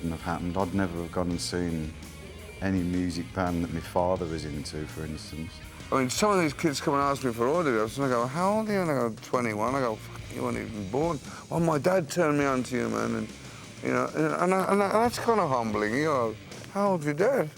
wouldn't have happened. I'd never have gone and seen any music band that my father was into, for instance. I mean, some of these kids come and ask me for autographs, and I go, how old are you? And I go, 21. I go, fuck, you weren't even born. Well, my dad turned me on to you, man, and, you know, and that's kind of humbling. You go, how old's your dad?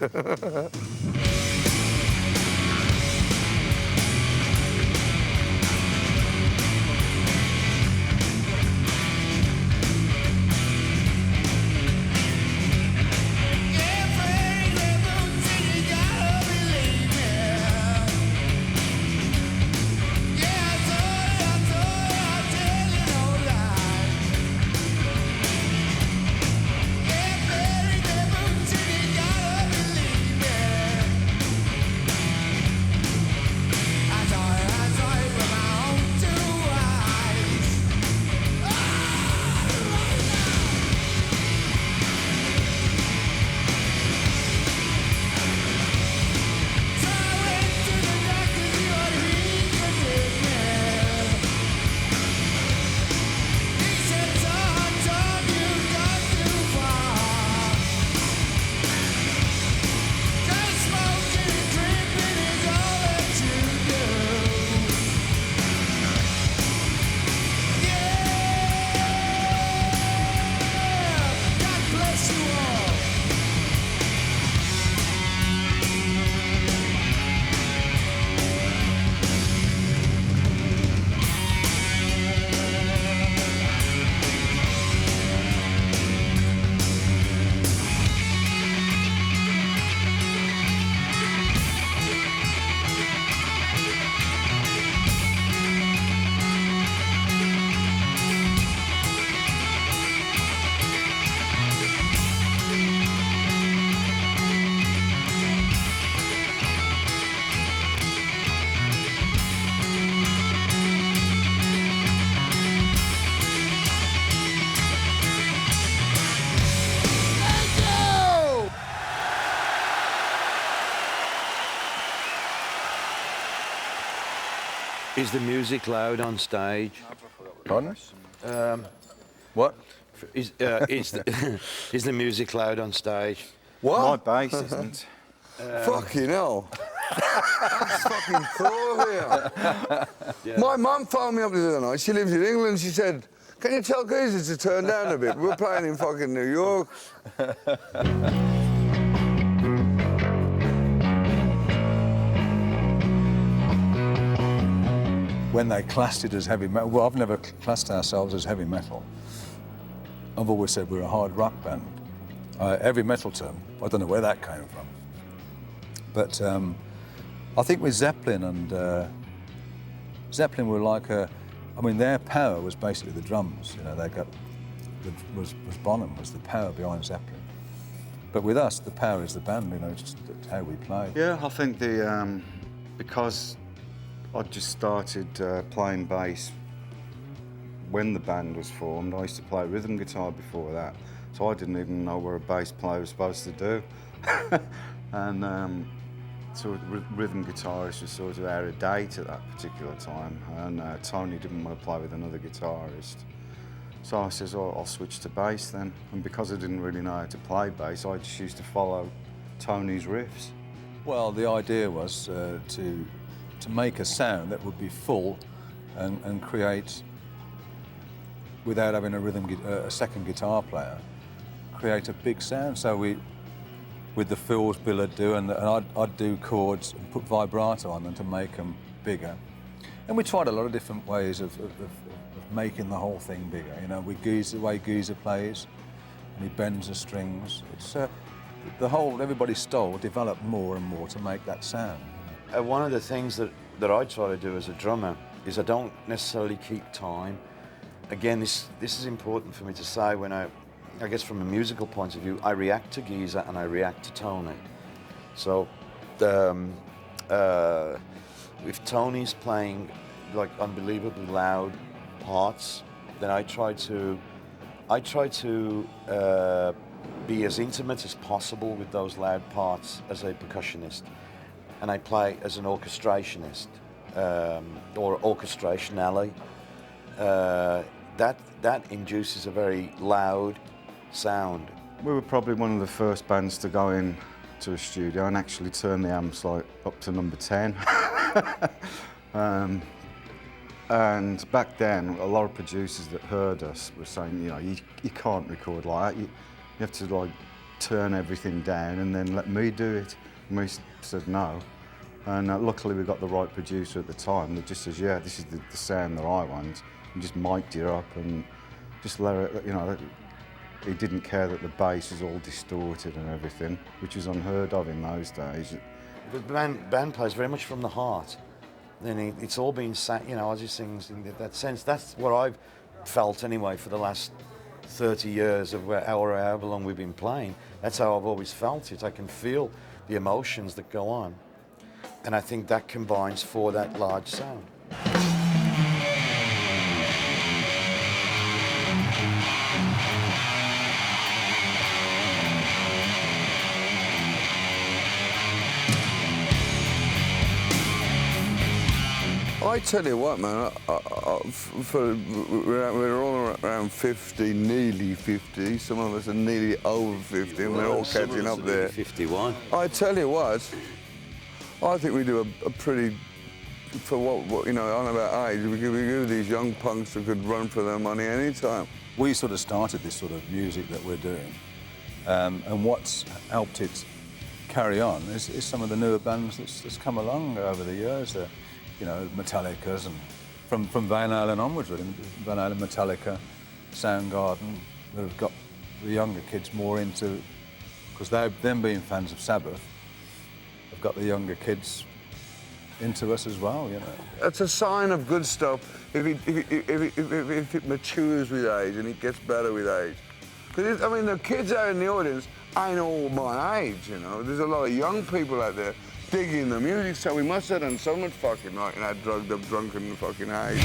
Is the music loud on stage? Pardon? What? Is the music loud on stage? What? My bass isn't. Fucking hell. That's fucking cool here. Yeah. My mum phoned me up the other night. She lives in England. She said, can you tell geezers to turn down a bit? We're playing in fucking New York. When they classed it as heavy metal, well, I've never classed ourselves as heavy metal. I've always said we're a hard rock band. Heavy metal term, I don't know where that came from. But I think with Zeppelin and Zeppelin were like I mean, their power was basically the drums. You know, they got was Bonham was the power behind Zeppelin. But with us, the power is the band. You know, it's just how we play. Yeah, I think because I just started playing bass when the band was formed. I used to play rhythm guitar before that, so I didn't even know what a bass player was supposed to do. And so rhythm guitarist was sort of out of date at that particular time, and Tony didn't want to play with another guitarist. So I says, oh, I'll switch to bass then. And because I didn't really know how to play bass, I just used to follow Tony's riffs. Well, the idea was to make a sound that would be full and create, without having a second guitar player, create a big sound. So with the fills Bill would do, and I'd do chords and put vibrato on them to make them bigger. And we tried a lot of different ways of making the whole thing bigger. You know, with Geezer, the way Geezer plays, and he bends the strings. It's everybody's style developed more and more to make that sound. One of the things that I try to do as a drummer is I don't necessarily keep time. Again, this is important for me to say when I guess from a musical point of view, I react to Geezer and I react to Tony. So if Tony's playing like unbelievably loud parts, then I try to be as intimate as possible with those loud parts as a percussionist, and I play as an orchestrationist or orchestration alley. That induces a very loud sound, We were probably one of the first bands to go in to a studio and actually turn the amps like up to number 10. And back then, a lot of producers that heard us were saying, you know, you can't record like that. You have to like turn everything down and then let me do it. And we said no. And luckily we got the right producer at the time that just says, yeah, this is the sound that I want. And just mic'd it up and just let it, you know, he didn't care that the bass was all distorted and everything, which was unheard of in those days. The band plays very much from the heart. And it's all been, you know, Ozzy sings in that sense. That's what I've felt anyway for the last 30 years of however long we've been playing. That's how I've always felt it. I can feel the emotions that go on. And I think that combines for that large sound. I tell you what, man, we're all around 50, nearly 50. Some of us are nearly over 50, and we're all catching up there. 51. I tell you what, I think we do a pretty, for what you know, on about age, we give these young punks who could run for their money anytime. We sort of started this sort of music that we're doing, and what's helped it carry on is some of the newer bands that's come along over the years. You know, Metallica's, and from Van Halen onwards, really. Van Halen, Metallica, Soundgarden, that have got the younger kids more into, because them being fans of Sabbath, have got the younger kids into us as well, you know. That's a sign of good stuff if it matures with age and it gets better with age. Because, I mean, the kids out in the audience ain't all my age, you know. There's a lot of young people out there digging the music, so we must have done so much fucking right in our drugged up, drunken fucking age.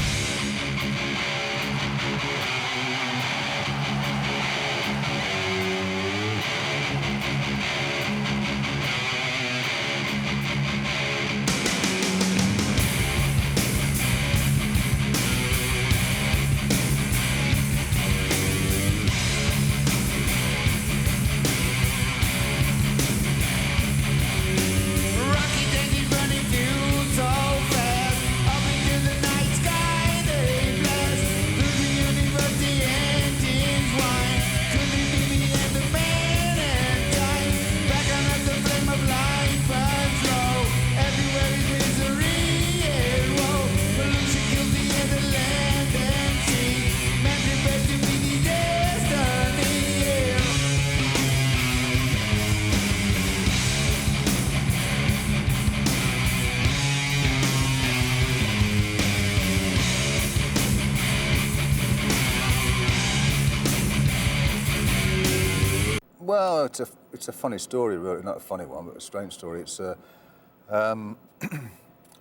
Well, it's a funny story, really. Not a funny one, but a strange story. It's I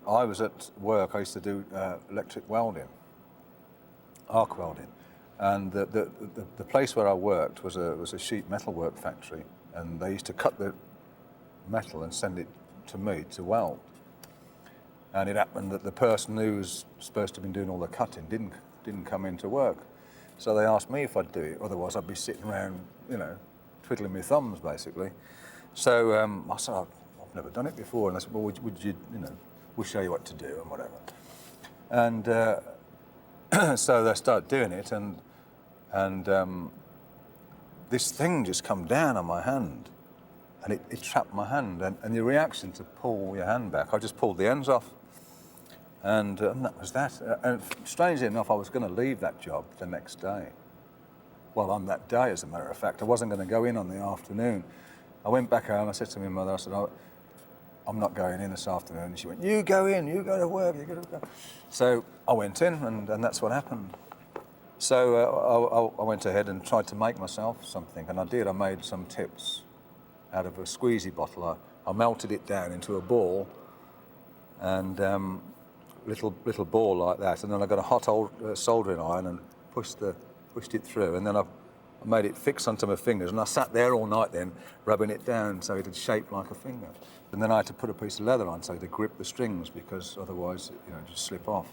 was at work. I used to do electric welding, arc welding, and the place where I worked was a sheet metal work factory, and they used to cut the metal and send it to me to weld. And it happened that the person who was supposed to have been doing all the cutting didn't come into work, so they asked me if I'd do it. Otherwise, I'd be sitting around, you know, twiddling my thumbs, basically. So I said, I've never done it before. And they said, well, would you, you know, we'll show you what to do and whatever. And so they started doing it, and this thing just come down on my hand, and it trapped my hand. And your reaction to pull your hand back, I just pulled the ends off. And that was that. And strangely enough, I was going to leave that job the next day. Well, on that day, as a matter of fact, I wasn't going to go in on the afternoon. I went back home, I said to my mother, I said, I'm not going in this afternoon. And she went, you go in, you go to work, you go to work. So I went in, and that's what happened. So I went ahead and tried to make myself something, and I did. I made some tips out of a squeezy bottle. I melted it down into a ball, and little ball like that, and then I got a hot old soldering iron and pushed it through, and then I made it fix onto my fingers, and I sat there all night then, rubbing it down so it had shaped like a finger. And then I had to put a piece of leather on so to grip the strings, because otherwise, you know, it'd just slip off.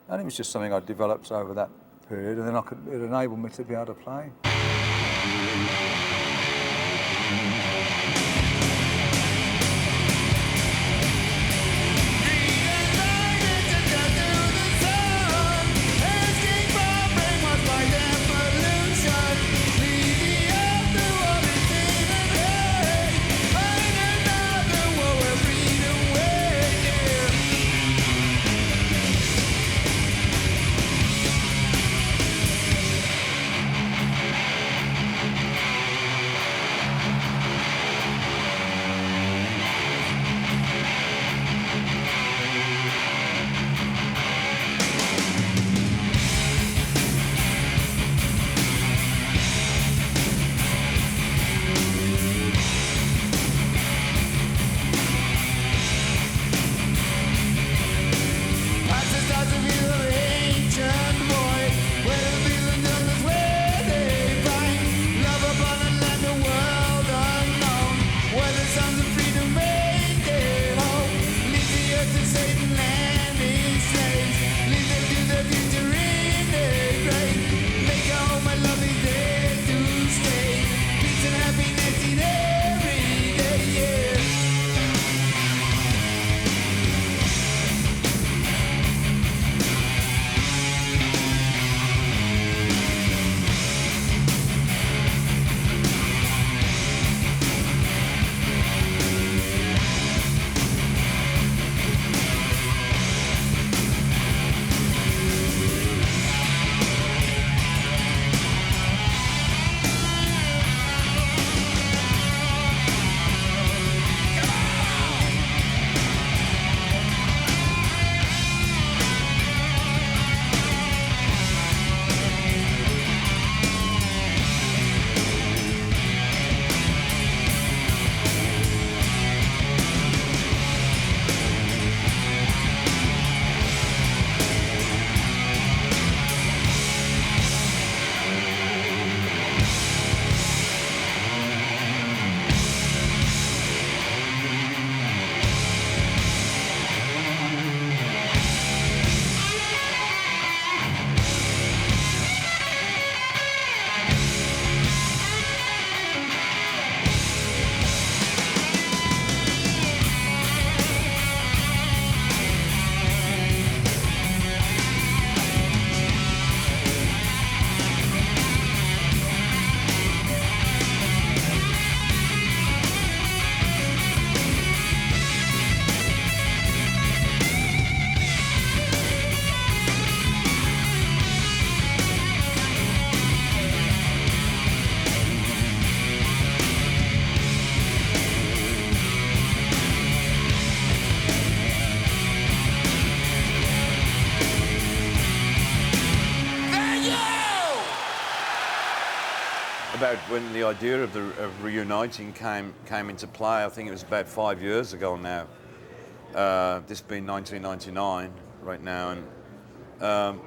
And it was just something I developed over that period, and then it enabled me to be able to play. about when the idea of reuniting came into play. I think it was about 5 years ago now. This being 1999 right now, and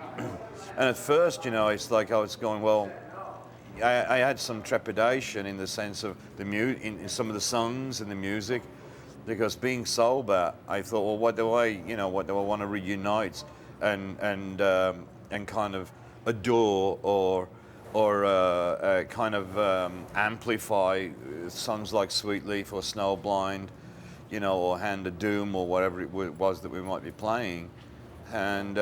at first, it's like I was going, well, I had some trepidation in the sense of in some of the songs and the music, because being sober, I thought, well, what do I want to reunite and kind of adore or kind of amplify songs like Sweet Leaf or Snowblind, or Hand of Doom or whatever it was that we might be playing, and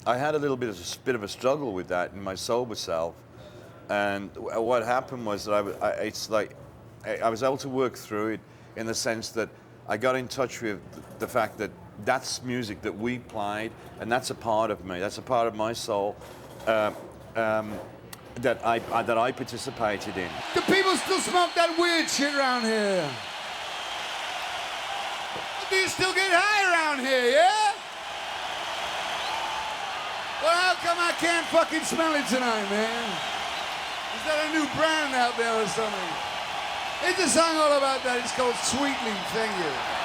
I had a bit of a struggle with that in my sober self, and what happened was that I was able to work through it in the sense that I got in touch with the fact that that's music that we played, and that's a part of me, that's a part of my soul that I participated in. Do people still smoke that weird shit around here? Do you still get high around here, yeah? Well, how come I can't fucking smell it tonight, man? Is that a new brand out there or something? It's a song all about that. It's called Sweet Leaf. Thank you.